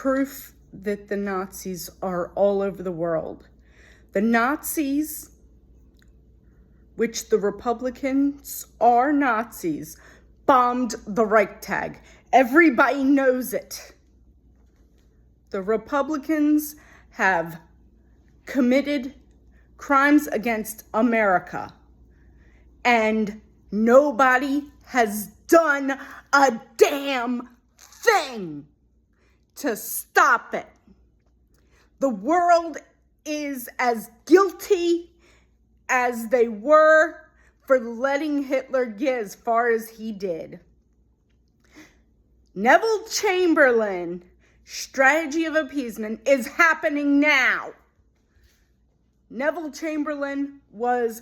proof that the Nazis are all over the world. The Nazis, which the Republicans are Nazis, bombed the Reichstag. Everybody knows it. The Republicans have committed crimes against America, and nobody has done a damn thing to stop it. The world is as guilty as they were for letting Hitler get as far as he did. Neville Chamberlain's strategy of appeasement is happening now. Neville Chamberlain was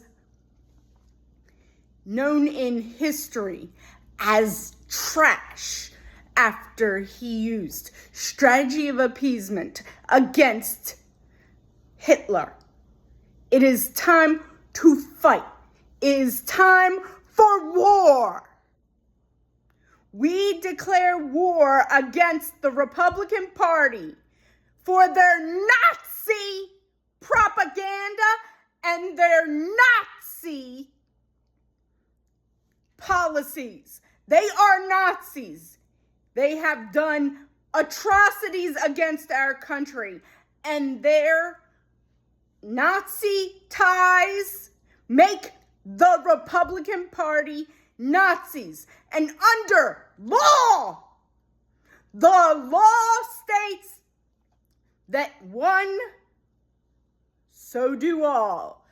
known in history as trash after he used strategy of appeasement against Hitler. It is time to fight. It is time for war. We declare war against the Republican Party for their Nazi propaganda and their Nazi policies. They are Nazis. They have done atrocities against our country, and their Nazi ties make the Republican Party Nazis. And under law, the law states that one, so do all.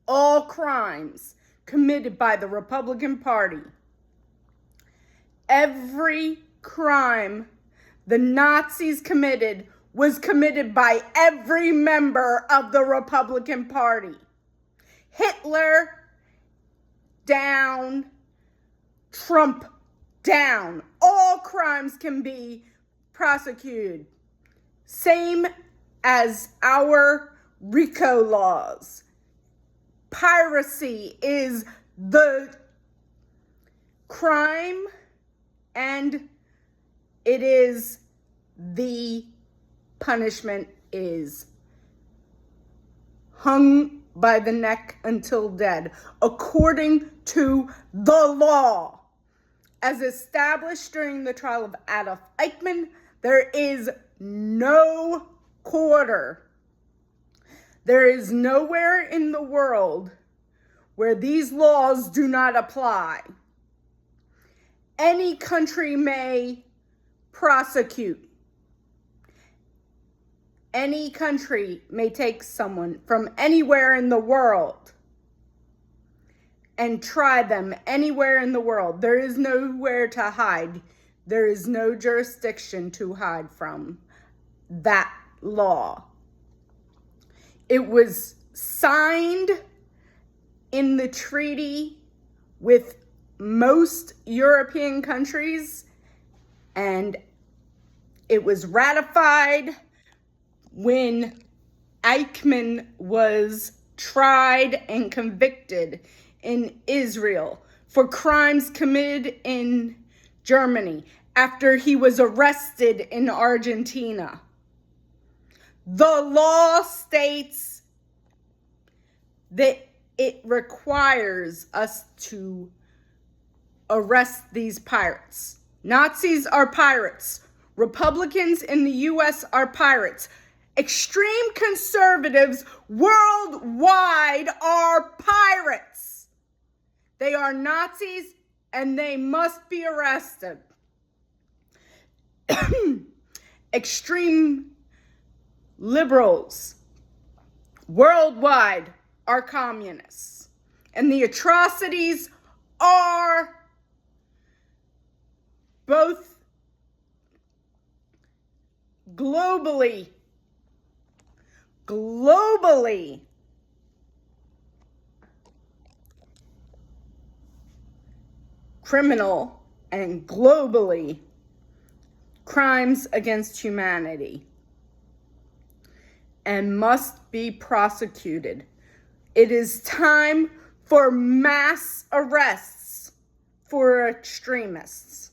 All crimes committed by the Republican Party. Every crime the Nazis committed was committed by every member of the Republican Party. Hitler down, Trump down. All crimes can be prosecuted. Same as our RICO laws. Piracy is the crime, and it is the punishment is hung by the neck until dead, according to the law. As established during the trial of Adolf Eichmann, there is no quarter. There is nowhere in the world where these laws do not apply. Any country may prosecute. Any country may take someone from anywhere in the world and try them anywhere in the world. There is nowhere to hide. There is no jurisdiction to hide from that law. It was signed in the treaty with most European countries, and it was ratified when Eichmann was tried and convicted in Israel for crimes committed in Germany after he was arrested in Argentina. The law states that it requires us to arrest these pirates. Nazis are pirates. Republicans in the U.S. are pirates. Extreme conservatives worldwide are pirates. They are Nazis and they must be arrested. Extreme liberals worldwide are communists. And the atrocities are both globally criminal and globally crimes against humanity and must be prosecuted. It is time for mass arrests for extremists.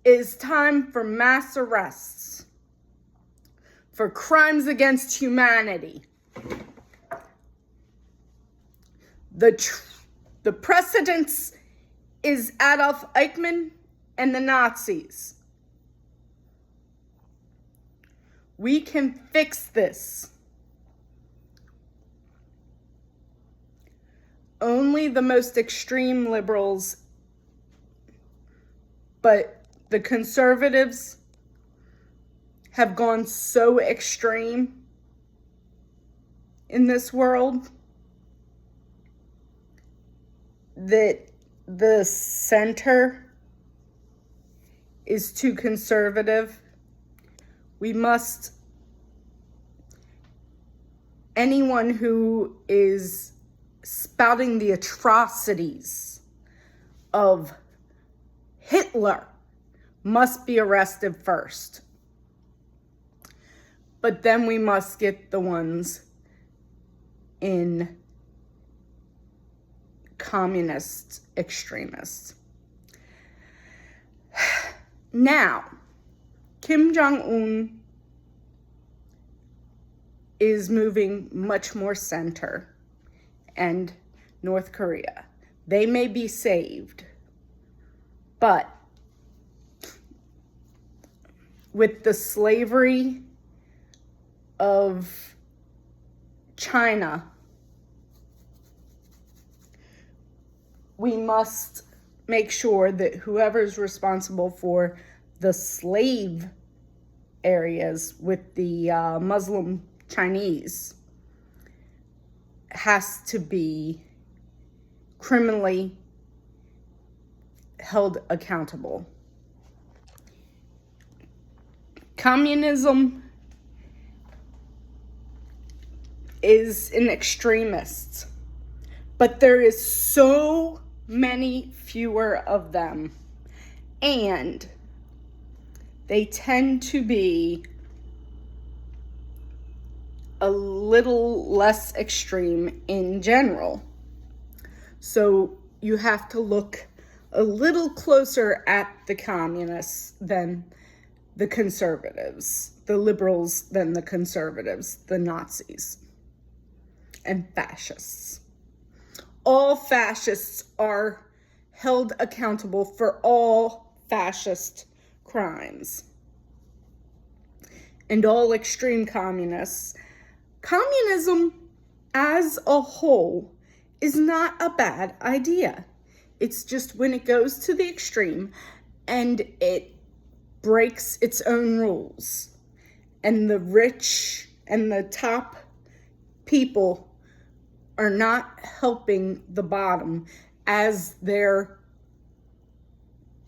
It is time for mass arrests for crimes against humanity. The precedence is Adolf Eichmann and the Nazis. We can fix this. Only the most extreme liberals, but the conservatives have gone so extreme in this world that the center is too conservative. Anyone who is spouting the atrocities of Hitler must be arrested first. But then we must get the ones in communist extremists. Now, Kim Jong-un is moving much more center, and North Korea. They may be saved, but with the slavery of China, we must make sure that whoever's responsible for the slave areas with the Muslim Chinese has to be criminally held accountable. Communism is an extremist, but there is so many fewer of them, and they tend to be a little less extreme in general. So you have to look a little closer at the communists than the conservatives, the liberals than the conservatives, the Nazis, and fascists. All fascists are held accountable for all fascist crimes. And all extreme communists. Communism as a whole is not a bad idea. It's just when it goes to the extreme and it breaks its own rules, and the rich and the top people are not helping the bottom as their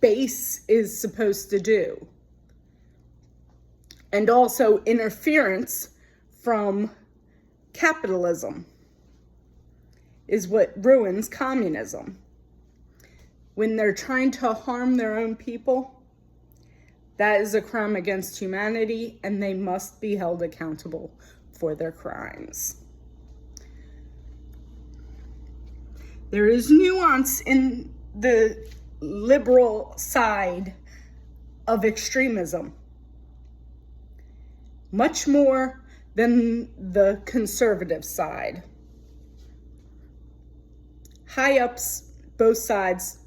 base is supposed to do. And also interference from capitalism is what ruins communism. When they're trying to harm their own people, that is a crime against humanity, and they must be held accountable for their crimes. There is nuance in the liberal side of extremism, much more than the conservative side. High-ups, both sides,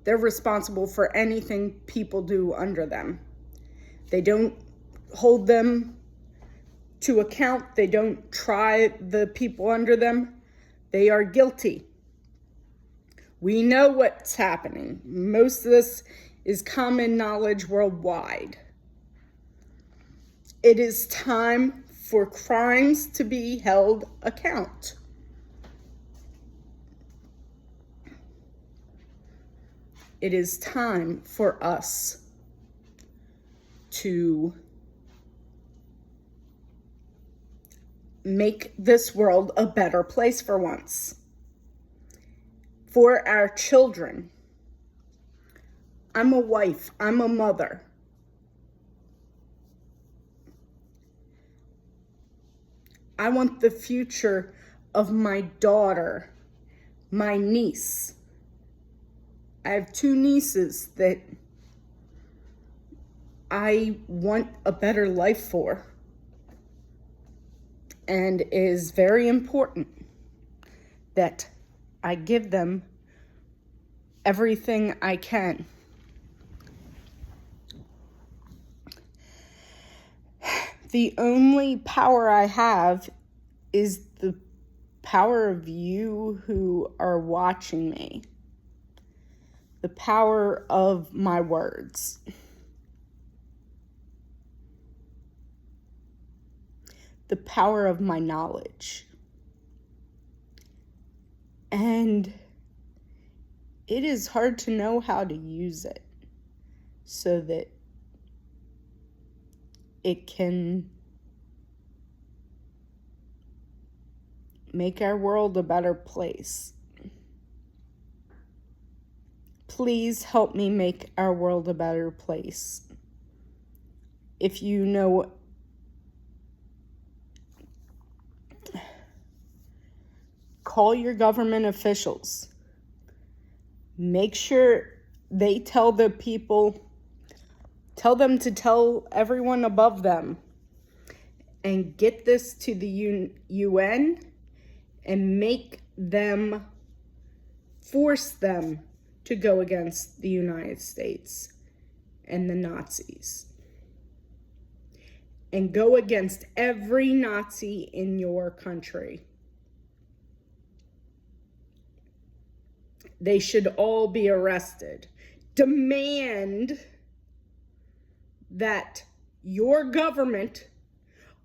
they're responsible for anything people do under them. They don't hold them to account. They don't try the people under them. They are guilty. We know what's happening. Most of this is common knowledge worldwide. It is time for crimes to be held account. It is time for us to make this world a better place for once. For our children. I'm a wife. I'm a mother. I want the future of my daughter, my niece. I have 2 nieces that I want a better life for, and it is very important that I give them everything I can. The only power I have is the power of you who are watching me. The power of my words. The power of my knowledge. And it is hard to know how to use it so that it can make our world a better place. Please help me make our world a better place. If you know, call your government officials. Make sure they tell the people, tell them to tell everyone above them, and get this to the UN and make them, force them to go against the United States and the Nazis. And go against every Nazi in your country. They should all be arrested. Demand that your government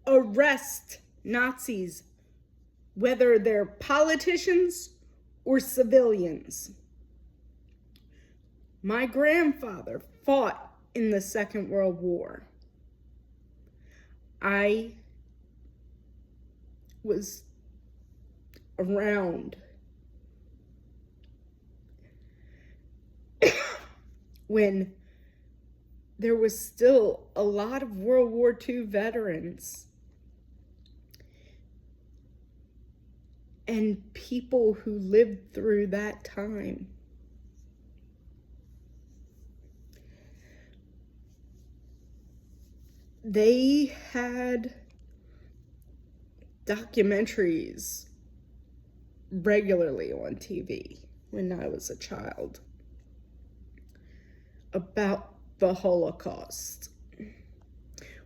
arrest Nazis, whether they're politicians or civilians. My grandfather fought in the Second World War. I was around when there was still a lot of World War II veterans and people who lived through that time. They had documentaries regularly on TV when I was a child about the Holocaust.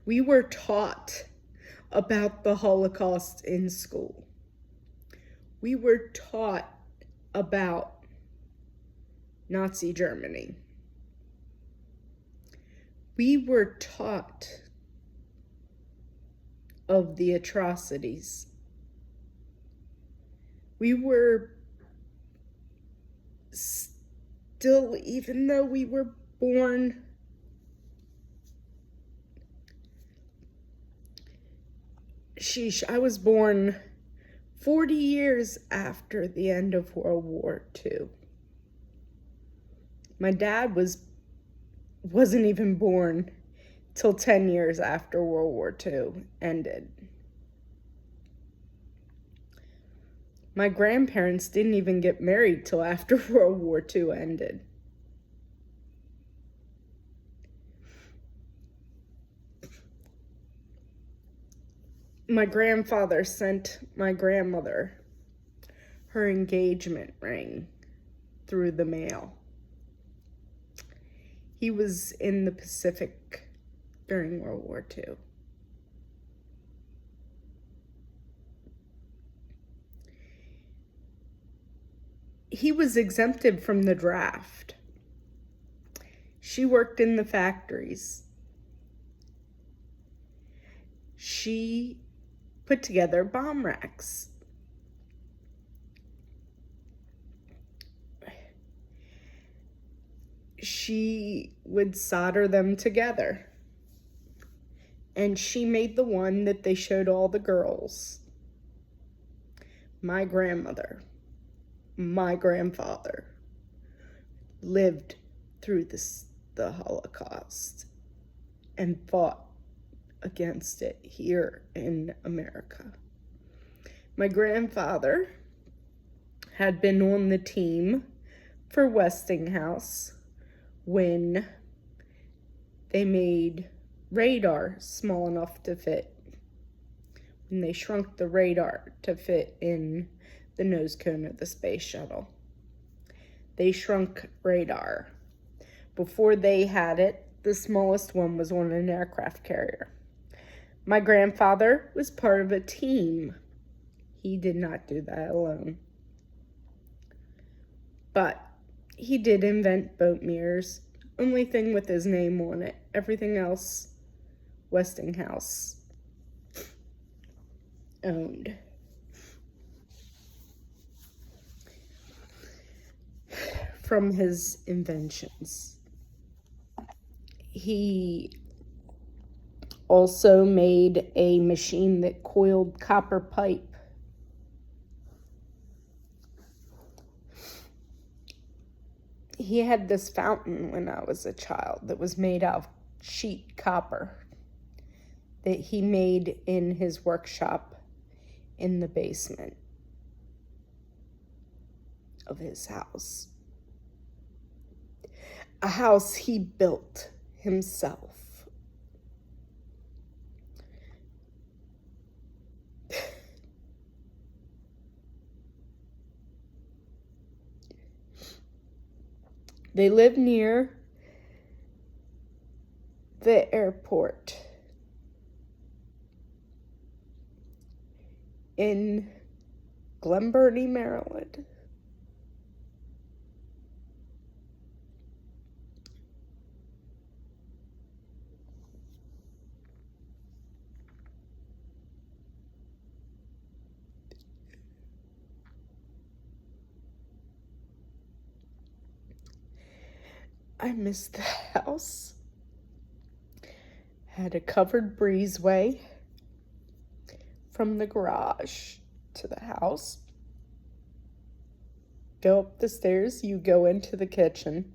We were taught about the Holocaust in school. We were taught about Nazi Germany. We were taught of the atrocities. We were still, even though we were born I was born 40 years after the end of World War II. My dad wasn't even born till 10 years after World War II ended. My grandparents didn't even get married till after World War II ended. My grandfather sent my grandmother her engagement ring through the mail. He was in the Pacific during World War II. He was exempted from the draft. She worked in the factories. She put together bomb racks. She would solder them together. And she made the one that they showed all the girls. My grandmother, my grandfather lived through the Holocaust and fought against it here in America. My grandfather had been on the team for Westinghouse when they made radar small enough to fit. When they shrunk the radar to fit in the nose cone of the space shuttle. They shrunk radar. Before they had it, the smallest one was on an aircraft carrier. My grandfather was part of a team. He did not do that alone. But he did invent boat mirrors. Only thing with his name on it. Everything else, Westinghouse owned. From his inventions. He also made a machine that coiled copper pipe. He had this fountain when I was a child that was made out of sheet copper that he made in his workshop in the basement of his house. A house he built himself. They live near the airport in Glen Burnie, Maryland. I miss the house. Had a covered breezeway from the garage to the house. Go up the stairs, you go into the kitchen.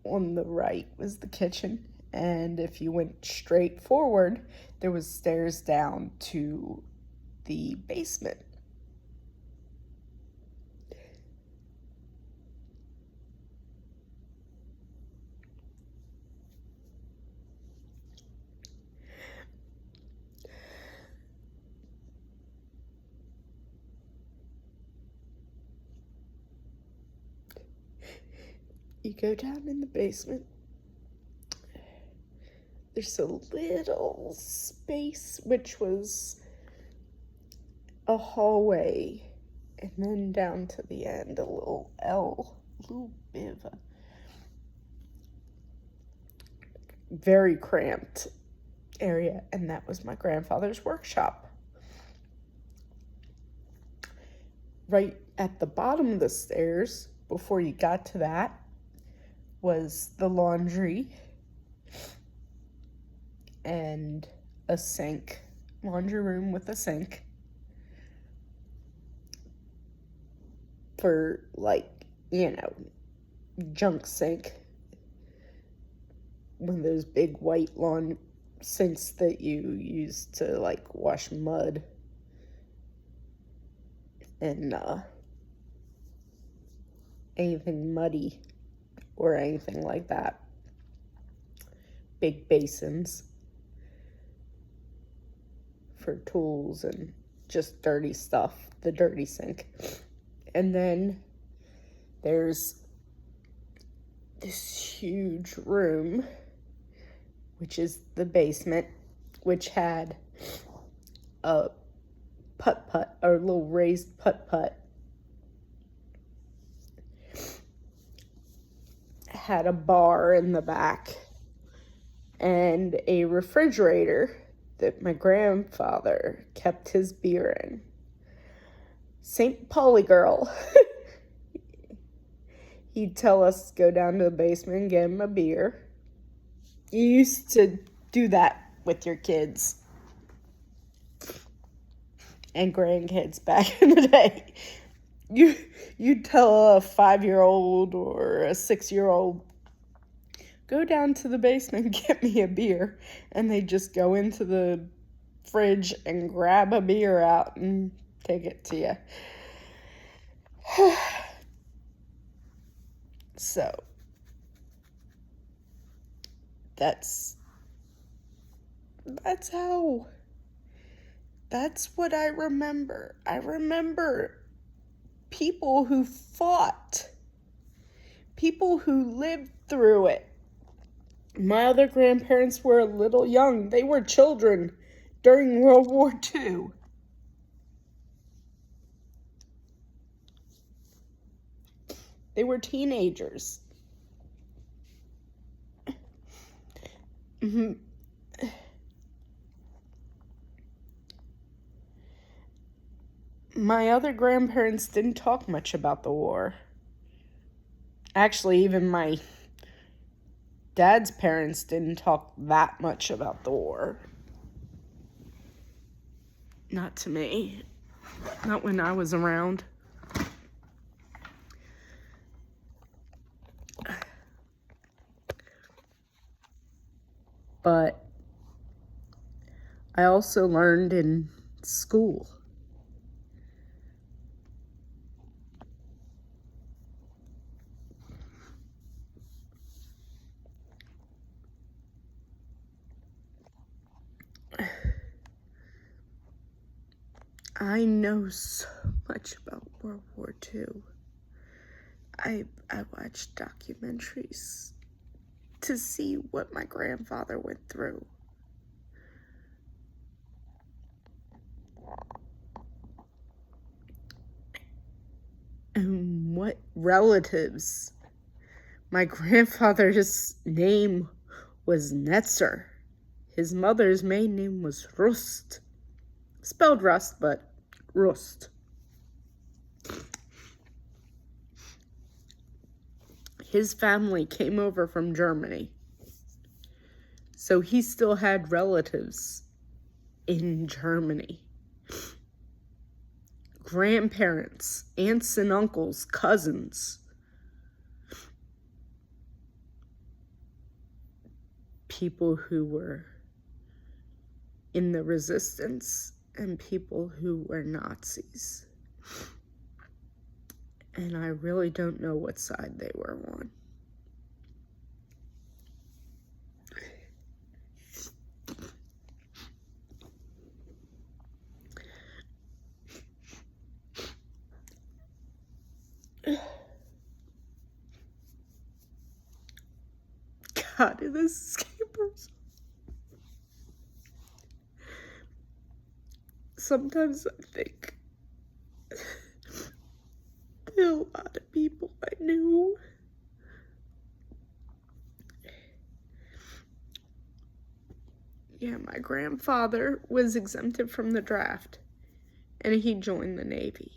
On the right was the kitchen, and if you went straight forward, there was stairs down to the basement. You go down in the basement. There's a little space, which was a hallway, and then down to the end, a little bit of a very cramped area, and that was my grandfather's workshop. Right at the bottom of the stairs, before you got to that, was the laundry and a sink, laundry room with a sink. For, junk sink. One of those big white lawn sinks that you use to, wash mud and anything muddy or anything like that. Big basins for tools and just dirty stuff, the dirty sink. And then there's this huge room, which is the basement, which had a putt-putt, or a little raised putt-putt. Had a bar in the back and a refrigerator that my grandfather kept his beer in. St. Pauli girl. He'd tell us to go down to the basement and get him a beer. You used to do that with your kids and grandkids back in the day. You'd tell a 5-year-old or a 6-year-old, go down to the basement and get me a beer. And they'd just go into the fridge and grab a beer out and take it to you. So, that's what I remember. I remember people who fought, people who lived through it. My other grandparents were a little young. They were children during World War II. They were teenagers. My other grandparents didn't talk much about the war. Actually, even my dad's parents didn't talk that much about the war. Not to me. Not when I was around. But I also learned in school. I know so much about World War II. I watched documentaries to see what my grandfather went through. And what relatives. My grandfather's name was Netzer. His mother's maiden name was Rust. Spelled Rust, but Rust. His family came over from Germany. So he still had relatives in Germany. Grandparents, aunts and uncles, cousins. People who were in the resistance and people who were Nazis. And I really don't know what side they were on. God, it escapes. Sometimes I think there are a lot of people I knew. Yeah, my grandfather was exempted from the draft, and he joined the Navy.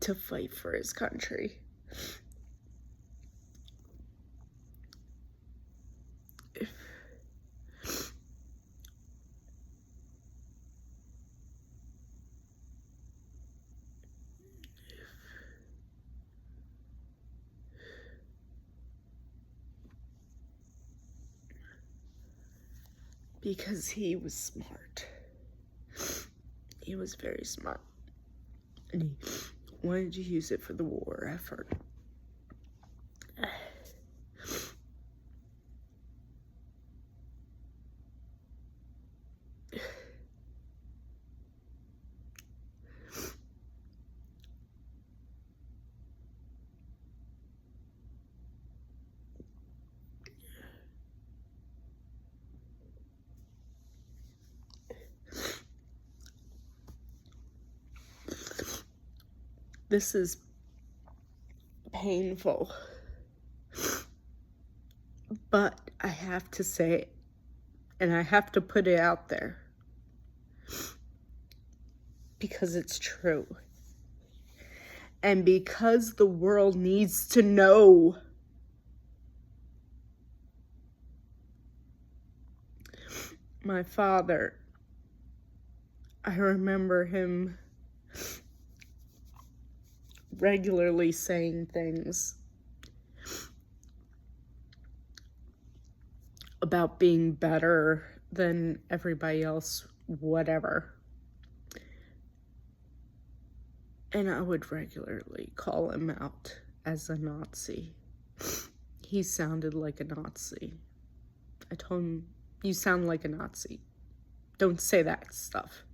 To fight for his country. Because he was smart. He was very smart. And he wanted to use it for the war effort. This is painful. But I have to say it, and I have to put it out there. Because it's true. And because the world needs to know. My father, I remember him regularly saying things about being better than everybody else whatever. And I would regularly call him out as a Nazi. He sounded like a Nazi. I told him, you sound like a Nazi. Don't say that stuff.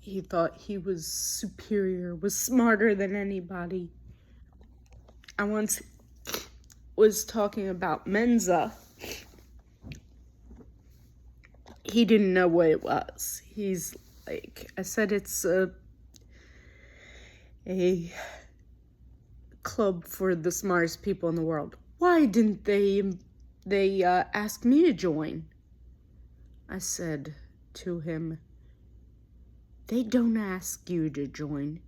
He thought he was superior, was smarter than anybody. I once was talking about Mensa. He didn't know what it was. He's like, I said, it's a club for the smartest people in the world. Why didn't they ask me to join? I said to him, they don't ask you to join.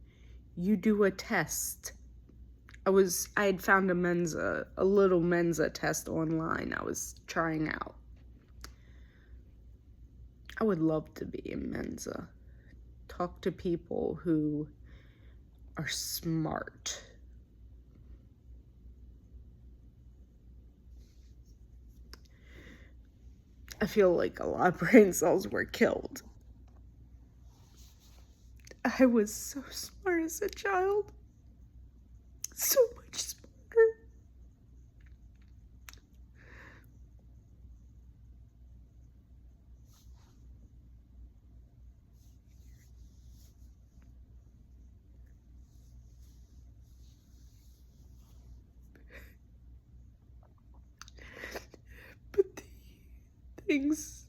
You do a test. I had found a little Mensa test online I was trying out. I would love to be in Mensa. Talk to people who are smart. I feel like a lot of brain cells were killed. I was so smart as a child. So much smarter. But the things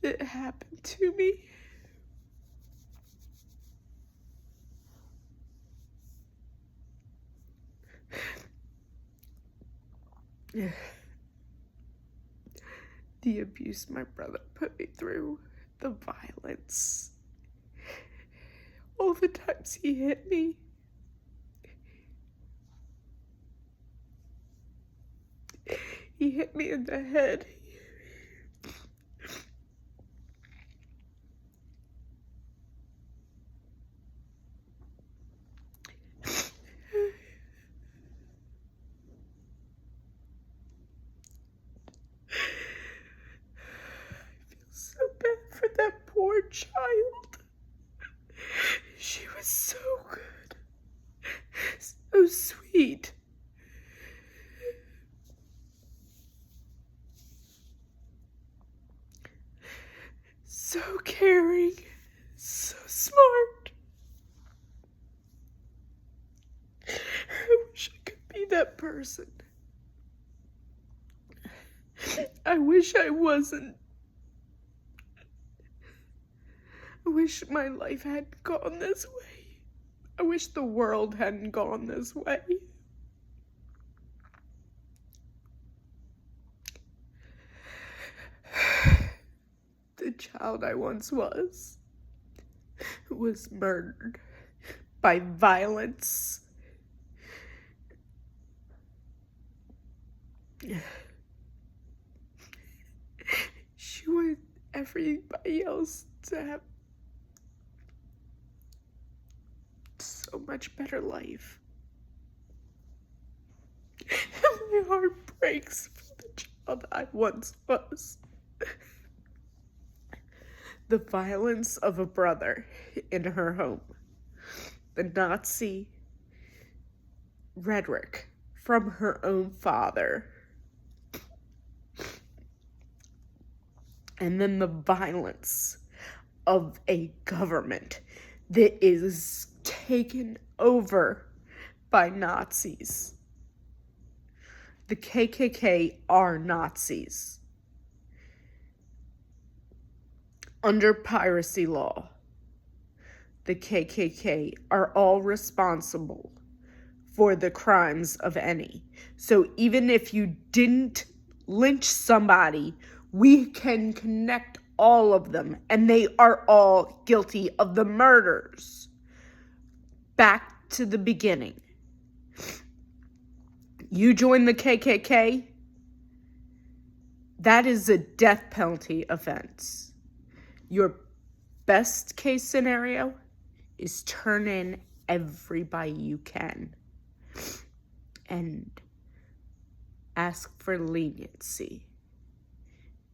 that happened to me, the abuse my brother put me through, the violence, all the times he hit me. He hit me in the head. So bad for that poor child. She was so good, so sweet. So caring, so smart. I wish I could be that person. I wish I wasn't. I wish my life hadn't gone this way. I wish the world hadn't gone this way. The child I once was murdered by violence. She wanted everybody else to have so much better life. And my heart breaks for the child I once was. The violence of a brother in her home. The Nazi rhetoric from her own father. And then the violence of a government that is taken over by Nazis. The KKK are Nazis. Under piracy law, the KKK are all responsible for the crimes of any. So even if you didn't lynch somebody, we can connect all of them, and they are all guilty of the murders. Back to the beginning. You join the KKK, that is a death penalty offense. Your best case scenario is turn in everybody you can. And ask for leniency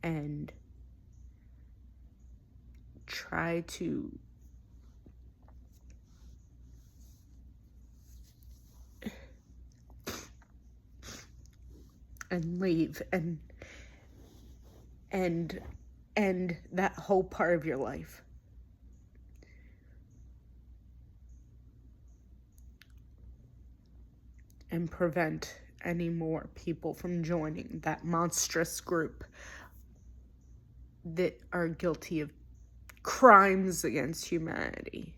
and try to leave and end that whole part of your life. And prevent any more people from joining that monstrous group that are guilty of crimes against humanity.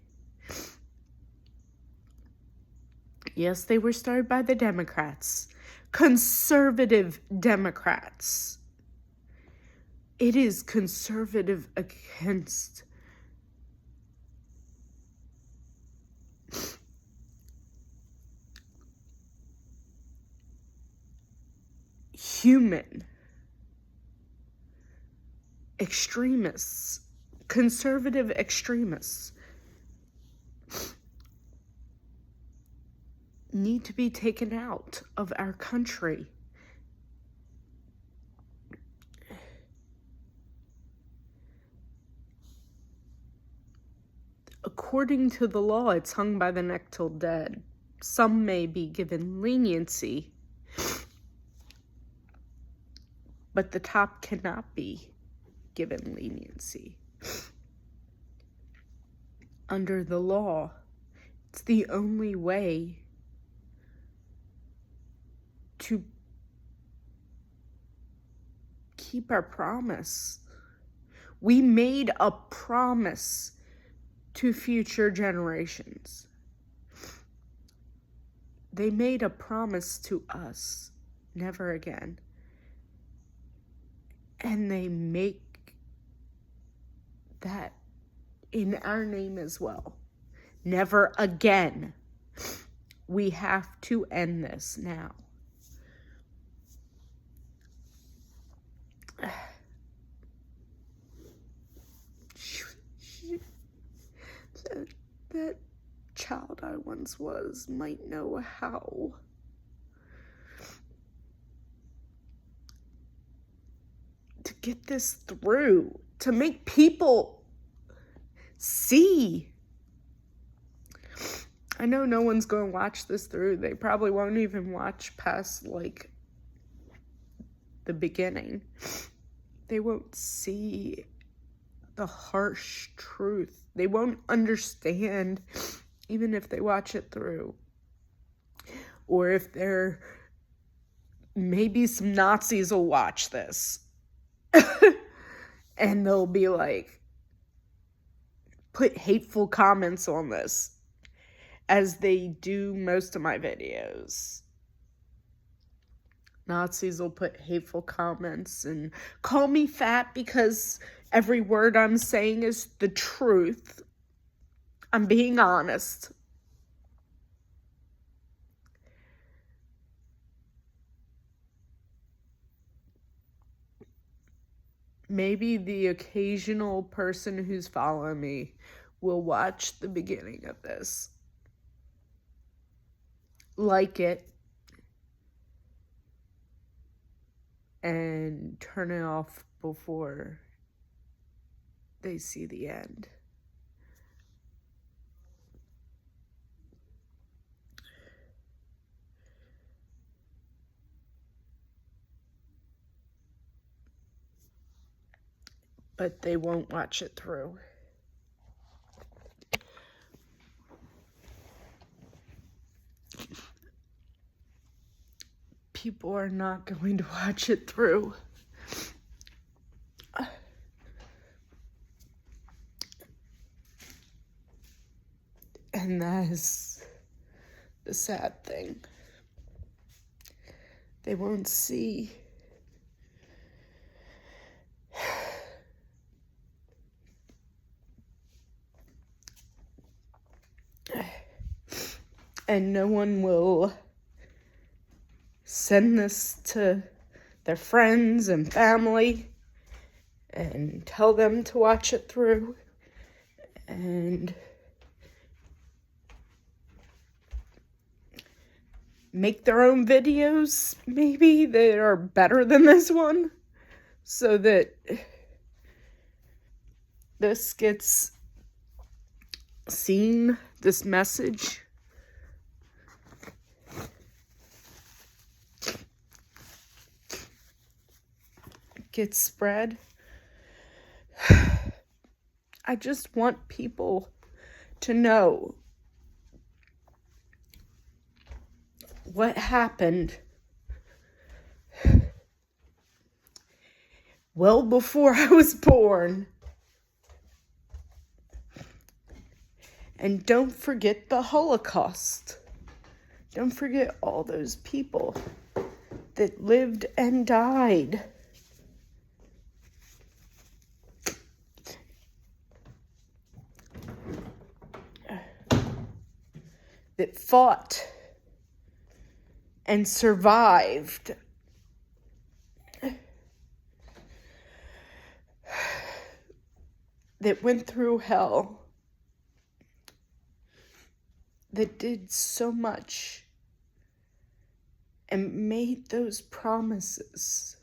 Yes, they were started by the Democrats, conservative Democrats. It is conservative against human extremists, conservative extremists need to be taken out of our country. According to the law, it's hung by the neck till dead. Some may be given leniency, but the top cannot be given leniency. Under the law, it's the only way to keep our promise. We made a promise to future generations. They made a promise to us, never again. And they make that in our name as well. Never again. We have to end this now. That child I once was might know how to get this through, to make people see. I know no one's going to watch this through. They probably won't even watch past, like, the beginning. They won't see the harsh truth. They won't understand, even if they watch it through. Or if there, maybe some Nazis will watch this. And they'll be like, put hateful comments on this, as they do most of my videos. Nazis will put hateful comments and call me fat because every word I'm saying is the truth. I'm being honest. Maybe the occasional person who's following me will watch the beginning of this, like it, and turn it off before they see the end. But they won't watch it through. People are not going to watch it through. And that is the sad thing. They won't see and no one will send this to their friends and family and tell them to watch it through. And make their own videos, maybe, that are better than this one, so that this gets seen, this message. Gets spread. I just want people to know what happened well before I was born. And don't forget the Holocaust. Don't forget all those people that lived and died. That fought and survived. That went through hell. That did so much and made those promises.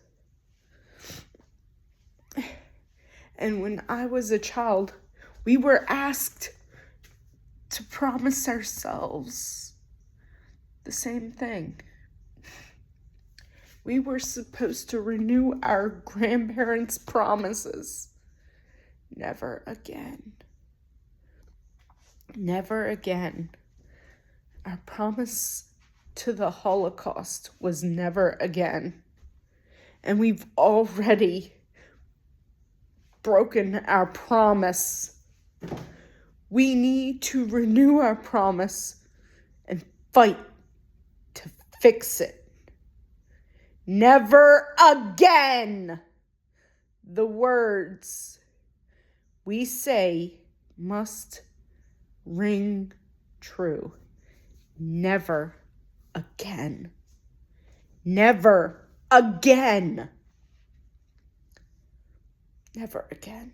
And when I was a child, we were asked to promise ourselves the same thing. We were supposed to renew our grandparents' promises. Never again. Never again. Our promise to the Holocaust was never again. And we've already broken our promise. We need to renew our promise and fight to fix it. Never again. The words we say must ring true. Never again. Never again. Never again.